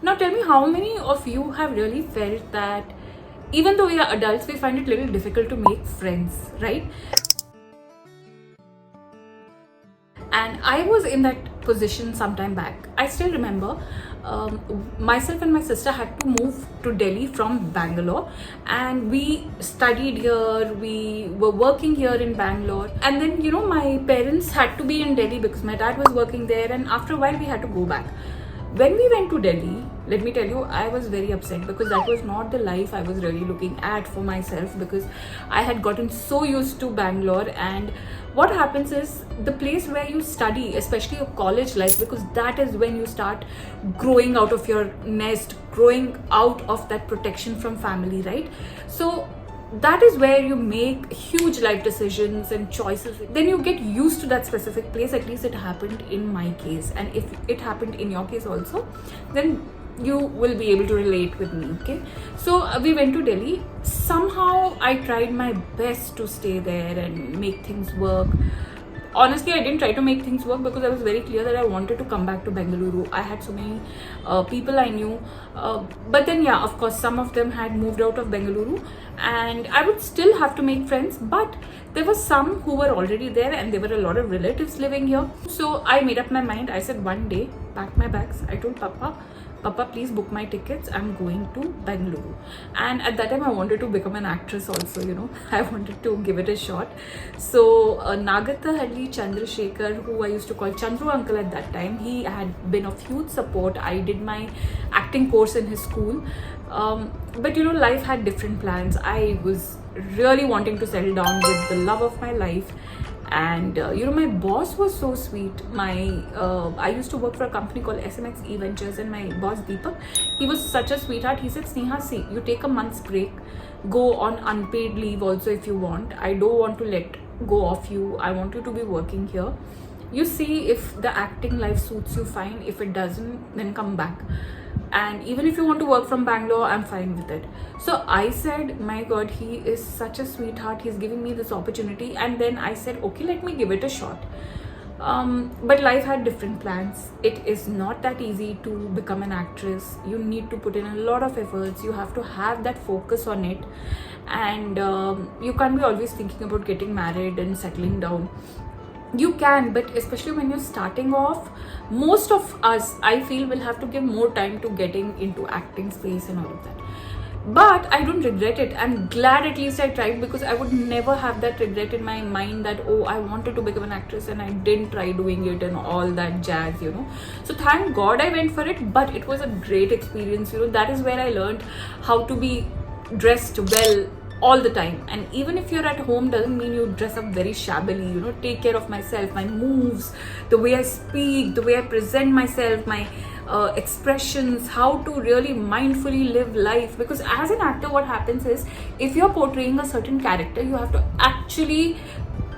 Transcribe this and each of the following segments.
Now tell me, how many of you have really felt that even though we are adults, we find it a little difficult to make friends, right? And I was in that position some time back. I still remember myself and my sister had to move to Delhi from Bangalore, and we studied here, we were working here in Bangalore, and then my parents had to be in Delhi because my dad was working there, and after a while we had to go back. When we went to Delhi, let me tell you, I was very upset because that was not the life I was really looking at for myself, because I had gotten so used to Bangalore. And what happens is, the place where you study, especially your college life, because that is when you start growing out of your nest, growing out of that protection from family, right? So that is where you make huge life decisions and choices. Then you get used to that specific place. At least it happened in my case, and if it happened in your case also, then you will be able to relate with me. Okay, so we went to Delhi. Somehow I tried my best to stay there and make things work. Honestly, I didn't try to make things work because I was very clear that I wanted to come back to Bengaluru. I had so many people I knew, but then yeah, of course, some of them had moved out of Bengaluru, and I would still have to make friends. But there were some who were already there, and there were a lot of relatives living here. So I made up my mind. I said, one day, pack my bags. I told Papa, please book my tickets. I'm going to Bengaluru. And at that time, I wanted to become an actress also, I wanted to give it a shot. So Nagatha Hadley Chandrasekhar, who I used to call Chandru uncle at that time, he had been of huge support. I did my acting course in his school. But life had different plans. I was really wanting to settle down with the love of my life. And my boss was so sweet. I used to work for a company called SMX Ventures, and my boss Deepak, he was such a sweetheart. He said, Sneeha, see, you take a month's break, go on unpaid leave also if you want. I don't want to let go of you. I want you to be working here. You see if the acting life suits you, fine. If it doesn't, then come back. And even if you want to work from Bangalore, I'm fine with it. So I said, my God, he is such a sweetheart. He's giving me this opportunity. And then I said, okay, let me give it a shot. But life had different plans. It is not that easy to become an actress. You need to put in a lot of efforts. You have to have that focus on it. And you can't be always thinking about getting married and settling down. You can, but especially when you're starting off, most of us, I feel, will have to give more time to getting into acting space and all of that. But I don't regret it. I'm glad at least I tried, because I would never have that regret in my mind that, oh, I wanted to become an actress and I didn't try doing it and all that jazz, So thank God I went for it, but it was a great experience. That is where I learned how to be dressed well all the time. And even if you're at home, doesn't mean you dress up very shabbily. Take care of myself, my moves, the way I speak, the way I present myself, my expressions, how to really mindfully live life. Because as an actor, what happens is, if you're portraying a certain character, you have to actually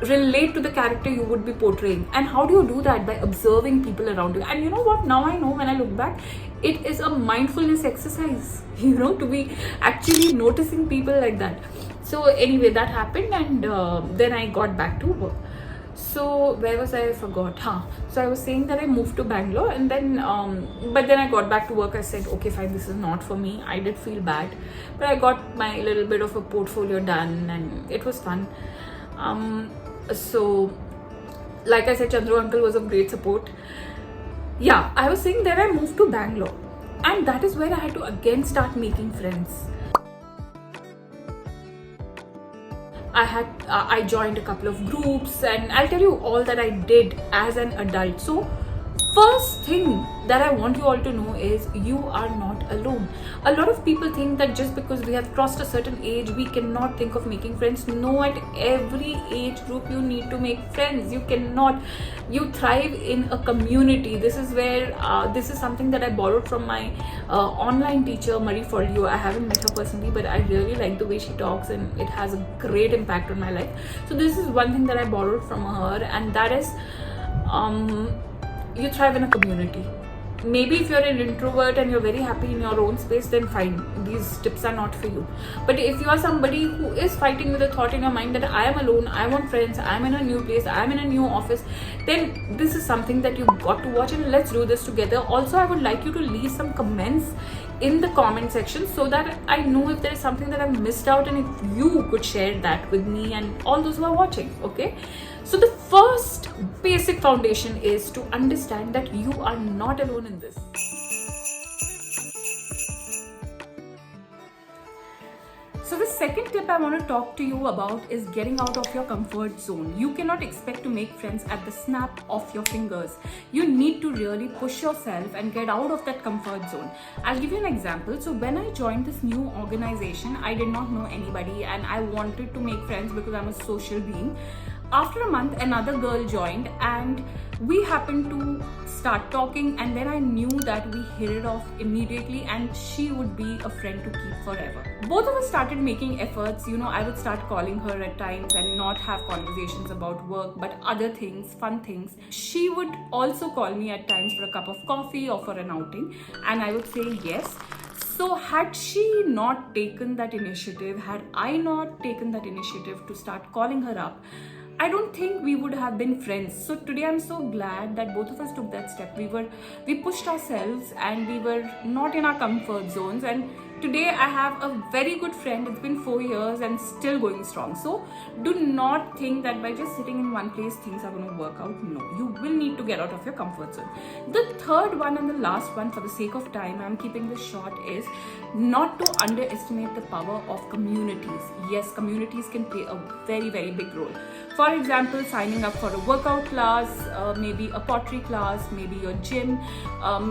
relate to the character you would be portraying. And how do you do that? By observing people around you. And you know what, now I know, when I look back, it is a mindfulness exercise, to be actually noticing people like that. So anyway, that happened, and then I got back to work. So where was I? Forgot. So I was saying that I moved to Bangalore, and then but then I got back to work. I said, okay, fine, this is not for me. I did feel bad, but I got my little bit of a portfolio done, and it was fun. So like I said, Chandru uncle was of great support. Yeah, I was saying that I moved to Bangalore, and that is where I had to again start making friends. I joined a couple of groups, and I'll tell you all that I did as an adult. So first thing that I want you all to know is, you are not alone. A lot of people think that just because we have crossed a certain age, we cannot think of making friends. No, at every age group you need to make friends. You cannot. You thrive in a community. This is where this is something that I borrowed from my online teacher, Marie Folio. I haven't met her personally, but I really like the way she talks, and it has a great impact on my life. So this is one thing that I borrowed from her, and that is, you thrive in a community. maybe if you're an introvert and you're very happy in your own space, then fine, these tips are not for you. But if you are somebody who is fighting with the thought in your mind that I am alone, I want friends, I'm in a new place, I'm in a new office, then this is something that you've got to watch, and let's do this together. Also, I would like you to leave some comments in the comment section so that I know if there is something that I've missed out, and if you could share that with me and all those who are watching. Okay, so the first basic foundation is to understand that you are not alone in this. So the second tip I want to talk to you about is getting out of your comfort zone. You cannot expect to make friends at the snap of your fingers. You need to really push yourself and get out of that comfort zone. I'll give you an example. So when I joined this new organization, I did not know anybody and I wanted to make friends because I'm a social being. After a month, another girl joined and we happened to start talking, and then I knew that we hit it off immediately and she would be a friend to keep forever. Both of us started making efforts. I would start calling her at times and not have conversations about work but other things, fun things. She would also call me at times for a cup of coffee or for an outing, and I would say yes. So had she not taken that initiative, had I not taken that initiative to start calling her up, I don't think we would have been friends. So today I'm so glad that both of us took that step. We pushed ourselves and we were not in our comfort zones, and today I have a very good friend. It's been 4 years and still going strong. So do not think that by just sitting in one place things are going to work out. No, you will need to get out of your comfort zone. The third one and the last one, for the sake of time, I'm keeping this short, is not to underestimate the power of communities. Yes, communities can play a very, very big role. For example, signing up for a workout class, maybe a pottery class, maybe your gym,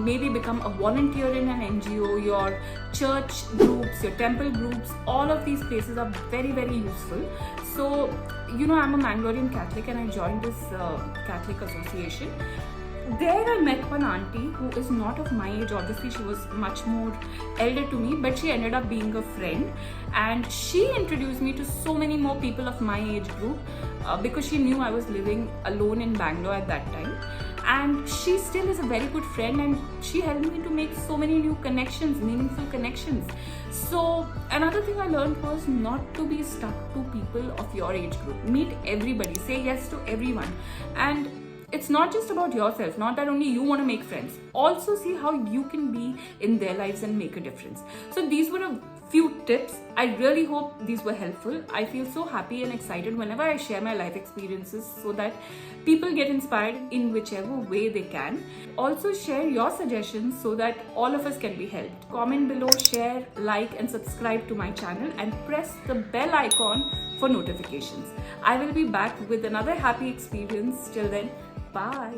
maybe become a volunteer in an NGO, your church groups, your temple groups. All of these places are very, very useful. So, I'm a Mangalorean Catholic and I joined this Catholic association. There I met one auntie who is not of my age. Obviously she was much more elder to me, but she ended up being a friend, and she introduced me to so many more people of my age group because she knew I was living alone in Bangalore at that time. And she still is a very good friend, and she helped me to make so many new connections, meaningful connections. So another thing I learned was not to be stuck to people of your age group. Meet everybody, say yes to everyone. And it's not just about yourself, not that only you want to make friends. Also see how you can be in their lives and make a difference. So these were a few tips. I really hope these were helpful. I feel so happy and excited whenever I share my life experiences so that people get inspired in whichever way they can. Also share your suggestions so that all of us can be helped. Comment below, share, like and subscribe to my channel, and press the bell icon for notifications. I will be back with another happy experience. Till then, bye.